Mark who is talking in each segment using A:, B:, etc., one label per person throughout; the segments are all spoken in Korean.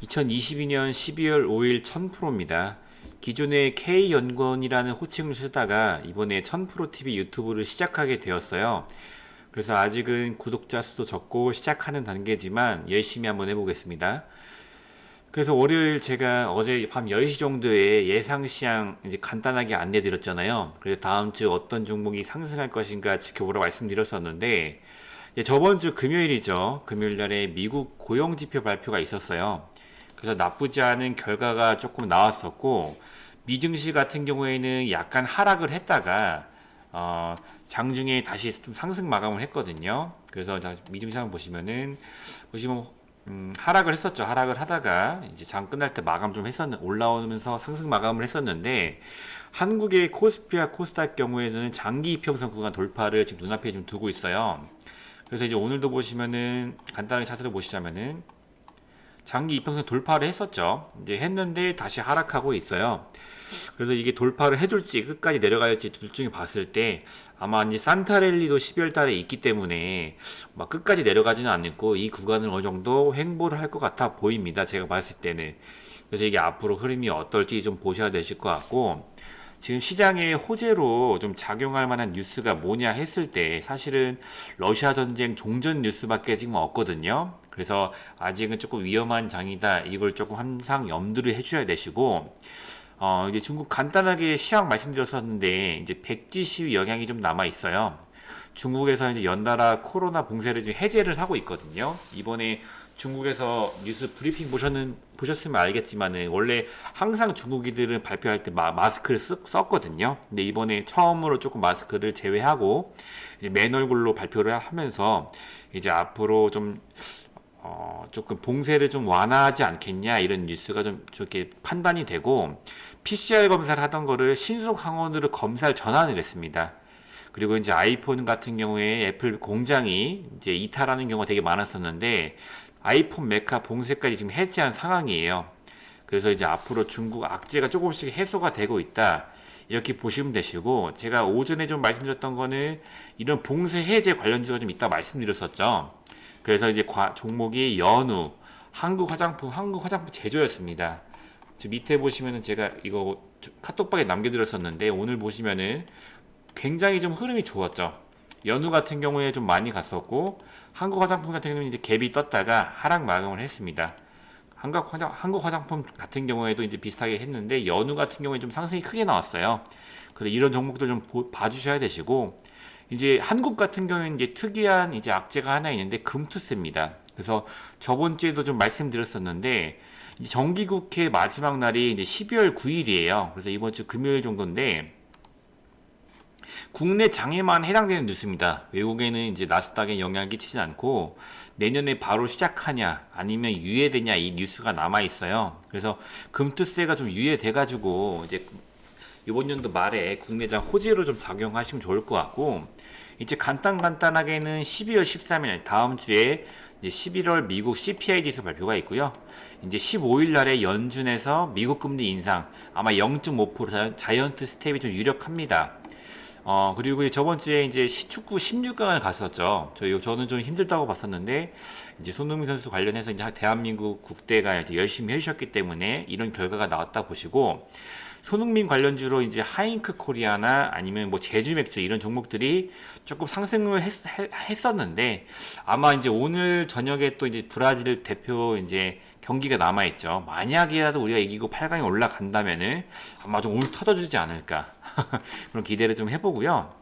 A: 2022년 12월 5일 1000%입니다. 기존에 K연구원이라는 호칭을 쓰다가 이번에 1000%TV 유튜브를 시작하게 되었어요. 그래서 아직은 구독자 수도 적고 시작하는 단계지만 열심히 한번 해보겠습니다. 그래서 월요일 제가 어제 밤 10시 정도에 예상시장 이제 간단하게 안내 드렸잖아요. 그래서 다음 주 어떤 종목이 상승할 것인가 지켜보라 말씀드렸었는데, 저번 주 금요일이죠. 금요일 날에 미국 고용지표 발표가 있었어요. 그래서 나쁘지 않은 결과가 조금 나왔었고, 미증시 같은 경우에는 약간 하락을 했다가 장중에 다시 좀 상승 마감을 했거든요. 그래서 미증시 한번 보시면 하락을 했었죠. 하락을 하다가 이제 장 끝날 때 마감 좀 올라오면서 상승 마감을 했었는데, 한국의 코스피와 코스닥 경우에는 장기 이평선 구간 돌파를 지금 눈앞에 좀 두고 있어요. 그래서 이제 오늘도 보시면은 간단하게 차트를 보시자면은 장기 이평선 돌파를 했었죠. 이제 했는데 다시 하락하고 있어요. 그래서 이게 돌파를 해줄지 끝까지 내려갈지 둘 중에 봤을 때 아마 이제 산타랠리도 12월 달에 있기 때문에 막 끝까지 내려가지는 않고 이 구간을 어느 정도 횡보를 할 것 같아 보입니다. 제가 봤을 때는. 그래서 이게 앞으로 흐름이 어떨지 좀 보셔야 되실 것 같고, 지금 시장에 호재로 좀 작용할 만한 뉴스가 뭐냐 했을 때 사실은 러시아 전쟁 종전 뉴스밖에 지금 없거든요. 그래서 아직은 조금 위험한 장이다. 이걸 조금 항상 염두를 해주셔야 되시고, 이제 중국 간단하게 시황 말씀드렸었는데, 이제 백지 시위 영향이 좀 남아 있어요. 중국에서 이제 연달아 코로나 봉쇄를 지금 해제를 하고 있거든요. 이번에 중국에서 뉴스 브리핑 보셨으면 알겠지만은, 원래 항상 중국인들은 발표할 때 마스크를 썼거든요. 근데 이번에 처음으로 조금 마스크를 제외하고, 이제 맨 얼굴로 발표를 하면서, 이제 앞으로 조금 봉쇄를 좀 완화하지 않겠냐 이런 뉴스가 좀 저렇게 판단이 되고, PCR 검사를 하던 거를 신속 항원으로 검사를 전환을 했습니다. 그리고 이제 아이폰 같은 경우에 애플 공장이 이제 이탈하는 경우가 되게 많았었는데, 아이폰 메카 봉쇄까지 지금 해제한 상황이에요. 그래서 이제 앞으로 중국 악재가 조금씩 해소가 되고 있다. 이렇게 보시면 되시고, 제가 오전에 좀 말씀드렸던 거는 이런 봉쇄 해제 관련주가 좀 이따 말씀드렸었죠. 그래서 이제 종목이 연우, 한국 화장품 제조였습니다. 밑에 보시면은 제가 이거 카톡방에 남겨드렸었는데, 오늘 보시면은 굉장히 좀 흐름이 좋았죠. 연우 같은 경우에 좀 많이 갔었고, 한국 화장품 같은 경우는 이제 갭이 떴다가 하락 마감을 했습니다. 한국 화장품 같은 경우에도 이제 비슷하게 했는데, 연우 같은 경우에 좀 상승이 크게 나왔어요. 그래서 이런 종목들 좀 봐주셔야 되시고, 이제 한국 같은 경우에는 이제 특이한 이제 악재가 하나 있는데 금투세입니다. 그래서 저번 주에도 좀 말씀드렸었는데, 정기국회 마지막 날이 이제 12월 9일이에요. 그래서 이번 주 금요일 정도인데, 국내 장에만 해당되는 뉴스입니다. 외국에는 이제 나스닥에 영향을 끼치지 않고, 내년에 바로 시작하냐 아니면 유예되냐 이 뉴스가 남아 있어요. 그래서 금투세가 좀 유예돼가지고 이제 이번 연도 말에 국내장 호재로 좀 작용하시면 좋을 것 같고, 이제 간단하게는 12월 13일 다음 주에 이제 11월 미국 CPI 지수 발표가 있고요. 이제 15일 날에 연준에서 미국 금리 인상 아마 0.5% 자이언트 스텝이 좀 유력합니다. 그리고 저번 주에 이제 축구 16강을 갔었죠. 저는 좀 힘들다고 봤었는데, 이제 손흥민 선수 관련해서 이제 대한민국 국대가 이제 열심히 해주셨기 때문에 이런 결과가 나왔다 보시고, 손흥민 관련주로 이제 하잉크 코리아나 아니면 뭐 제주 맥주 이런 종목들이 조금 상승을 했었는데, 아마 이제 오늘 저녁에 또 이제 브라질 대표 이제 경기가 남아있죠. 만약이라도 우리가 이기고 8강에 올라간다면은 아마 좀 오늘 터져주지 않을까. 그런 기대를 좀 해보고요.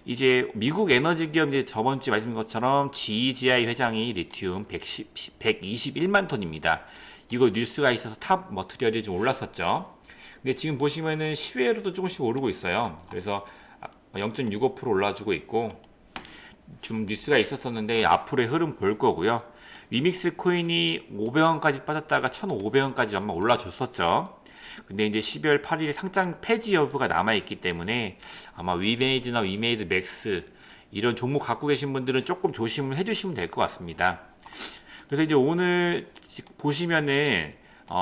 A: 이제 미국 에너지 기업 이제 저번 주에 말씀드린 것처럼 GEGI 회장이 리튬 121만 톤입니다. 이거 뉴스가 있어서 탑 머티리얼이 좀 올랐었죠. 근데 지금 보시면은 시외로도 조금씩 오르고 있어요. 그래서 0.65% 올라주고 있고, 좀 뉴스가 있었었는데 앞으로의 흐름 볼 거고요. 위믹스 코인이 500원까지 빠졌다가 1,500원까지 아마 올라줬었죠. 근데 이제 12월 8일 상장 폐지 여부가 남아있기 때문에 아마 위메이드나 위메이드 맥스 이런 종목 갖고 계신 분들은 조금 조심을 해주시면 될 것 같습니다. 그래서 이제 오늘 보시면은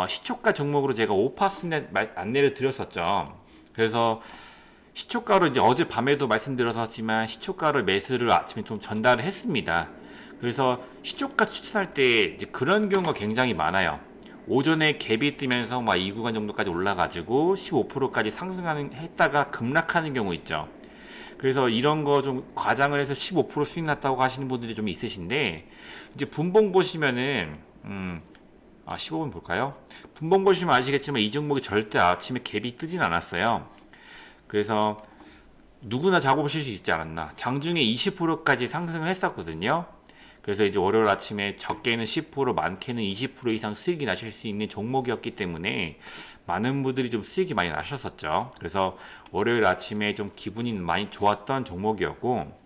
A: 시초가 종목으로 제가 오파스넷 안내를 드렸었죠. 그래서 시초가로 이제 어제 밤에도 말씀드렸었지만 시초가로 매수를 아침에 좀 전달을 했습니다. 그래서 시초가 추천할 때 이제 그런 경우가 굉장히 많아요. 오전에 갭이 뜨면서 막 이 구간 정도까지 올라가지고 15%까지 상승하는 했다가 급락하는 경우 있죠. 그래서 이런 거 좀 과장을 해서 15% 수익 났다고 하시는 분들이 좀 있으신데, 이제 분봉 보시면은 15분 볼까요? 분봉 보시면 아시겠지만 이 종목이 절대 아침에 갭이 뜨진 않았어요. 그래서 누구나 잡아보실 수 있지 않았나. 장중에 20%까지 상승을 했었거든요. 그래서 이제 월요일 아침에 적게는 10%, 많게는 20% 이상 수익이 나실 수 있는 종목이었기 때문에 많은 분들이 좀 수익이 많이 나셨었죠. 그래서 월요일 아침에 좀 기분이 많이 좋았던 종목이었고,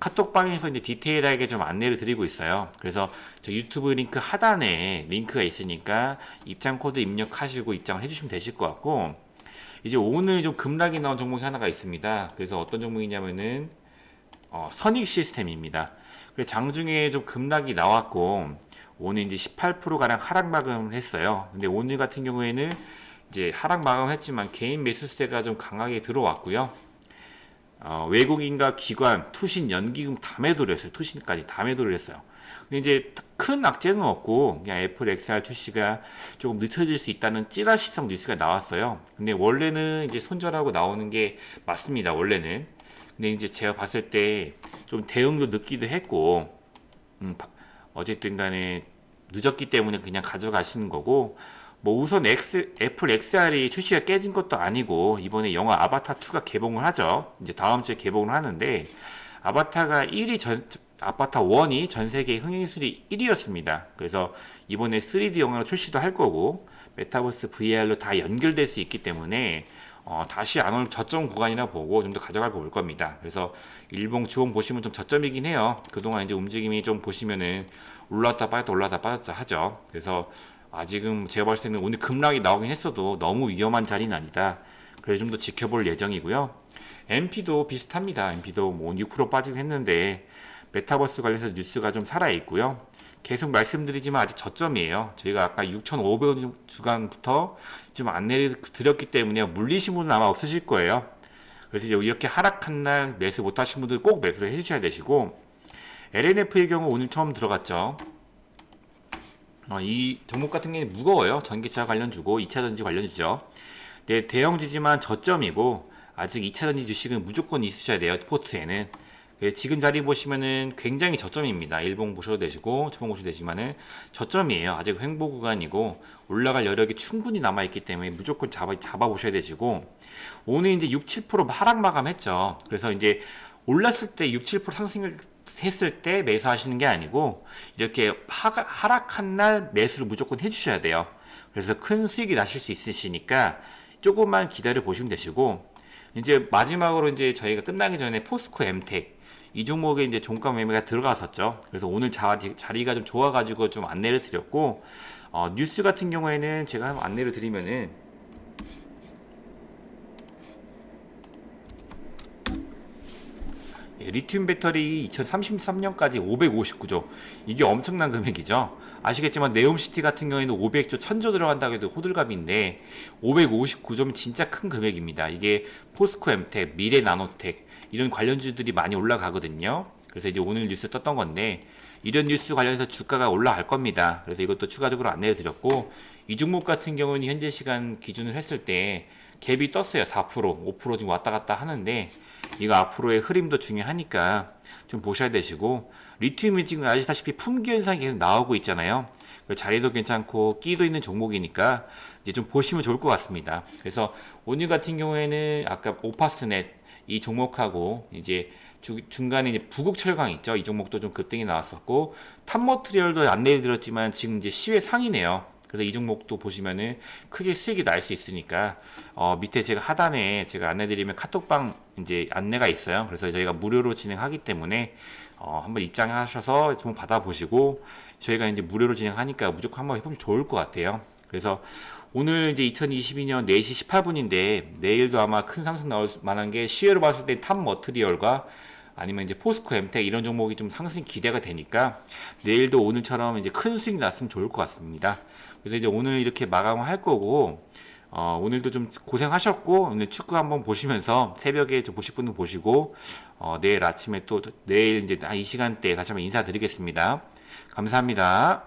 A: 카톡방에서 이제 디테일하게 좀 안내를 드리고 있어요. 그래서 저 유튜브 링크 하단에 링크가 있으니까 입장 코드 입력하시고 입장을 해주시면 되실 것 같고, 이제 오늘 좀 급락이 나온 종목이 하나가 있습니다. 그래서 어떤 종목이냐면은 선익 시스템입니다. 그래서 장중에 좀 급락이 나왔고 오늘 이제 18%가량 하락 마감을 했어요. 근데 오늘 같은 경우에는 이제 하락 마감을 했지만 개인 매수세가 좀 강하게 들어왔고요. 외국인과 기관, 투신, 연기금 다 매도를 했어요. 투신까지 다 매도를 했어요. 근데 이제 큰 악재는 없고 그냥 애플 XR 출시가 조금 늦춰질 수 있다는 찌라시성 뉴스가 나왔어요. 근데 원래는 이제 손절하고 나오는 게 맞습니다. 원래는. 근데 이제 제가 봤을 때 좀 대응도 늦기도 했고, 어쨌든 간에 늦었기 때문에 그냥 가져가시는 거고, 뭐 우선 애플 XR이 출시가 깨진 것도 아니고 이번에 영화 아바타 2가 개봉을 하죠. 이제 다음 주에 개봉을 하는데 아바타가 1위 아바타 1이 전 세계 흥행순위 1위였습니다. 그래서 이번에 3D 영화로 출시도 할 거고 메타버스 VR로 다 연결될 수 있기 때문에 다시 안 올 저점 구간이라 보고 좀 더 가져가고 올 겁니다. 그래서 일봉 주봉 보시면 좀 저점이긴 해요. 그동안 이제 움직임이 좀 보시면은 올랐다 빠졌다 올랐다 빠졌다 하죠. 그래서 아직은 제가 봤을 때는 오늘 급락이 나오긴 했어도 너무 위험한 자리는 아니다. 그래서 좀 더 지켜볼 예정이고요. MP도 비슷합니다. MP도 뭐 6% 빠지긴 했는데 메타버스 관련해서 뉴스가 좀 살아있고요. 계속 말씀드리지만 아직 저점이에요. 저희가 아까 6,500원 주간부터 좀 안내를 드렸기 때문에 물리신 분은 아마 없으실 거예요. 그래서 이제 이렇게 하락한 날 매수 못하신 분들 꼭 매수를 해주셔야 되시고, LNF의 경우 오늘 처음 들어갔죠. 이 종목 같은 경우는 무거워요. 전기차 관련주고 2차전지 관련주죠. 네, 대형주지만 저점이고 아직 2차전지 주식은 무조건 있으셔야 돼요. 포트에는. 지금 자리 보시면은 굉장히 저점입니다. 일봉 보셔도 되시고 주봉 보셔도 되지만은 저점이에요. 아직 횡보 구간이고 올라갈 여력이 충분히 남아있기 때문에 무조건 잡아보셔야 되시고, 오늘 이제 6, 7% 하락 마감했죠. 그래서 이제 올랐을 때 6, 7% 상승을 했을 때 매수하시는 게 아니고 이렇게 하락한 날 매수를 무조건 해주셔야 돼요. 그래서 큰 수익이 나실 수 있으시니까 조금만 기다려 보시면 되시고, 이제 마지막으로 이제 저희가 끝나기 전에 포스코 엠텍 이 종목에 이제 종가 매매가 들어갔었죠. 그래서 오늘 자리가 좀 좋아가지고 좀 안내를 드렸고, 뉴스 같은 경우에는 제가 한번 안내를 드리면은 리튬 배터리 2033년까지 559조. 이게 엄청난 금액이죠. 아시겠지만 네옴시티 같은 경우에는 500조, 1000조 들어간다고 해도 호들갑인데 559조면 진짜 큰 금액입니다. 이게 포스코 엠텍, 미래 나노텍 이런 관련주들이 많이 올라가거든요. 그래서 이제 오늘 뉴스 떴던 건데 이런 뉴스 관련해서 주가가 올라갈 겁니다. 그래서 이것도 추가적으로 안내해 드렸고, 이 종목 같은 경우는 현재 시간 기준을 했을 때 갭이 떴어요. 4%, 5% 지금 왔다 갔다 하는데 이거 앞으로의 흐름도 중요하니까 좀 보셔야 되시고, 리튬이 지금 아시다시피 품귀 현상이 계속 나오고 있잖아요. 자리도 괜찮고 끼도 있는 종목이니까 이제 좀 보시면 좋을 것 같습니다. 그래서 오늘 같은 경우에는 아까 오파스넷 이 종목하고 이제 중간에 이제 부국철강 있죠. 이 종목도 좀 급등이 나왔었고, 탑머트리얼도 안내해 드렸지만 지금 이제 시외 상이네요. 그래서 이 종목도 보시면은 크게 수익이 날 수 있으니까 밑에 제가 하단에 제가 안내드리면 카톡방 이제 안내가 있어요. 그래서 저희가 무료로 진행하기 때문에 한번 입장하셔서 좀 받아보시고, 저희가 이제 무료로 진행하니까 무조건 한번 해보면 좋을 것 같아요. 그래서 오늘 이제 2022년 4시 18분인데 내일도 아마 큰 상승 나올 만한 게 시외로 봤을 때 탑 머트리얼과 아니면 이제 포스코 엠텍 이런 종목이 좀 상승 기대가 되니까 내일도 오늘처럼 이제 큰 수익 났으면 좋을 것 같습니다. 그래서 이제 오늘 이렇게 마감을 할 거고, 오늘도 좀 고생하셨고 오늘 축구 한번 보시면서 새벽에 좀 보실 분도 보시고, 내일 아침에 또 내일 이제 이 시간대에 다시 한번 인사드리겠습니다. 감사합니다.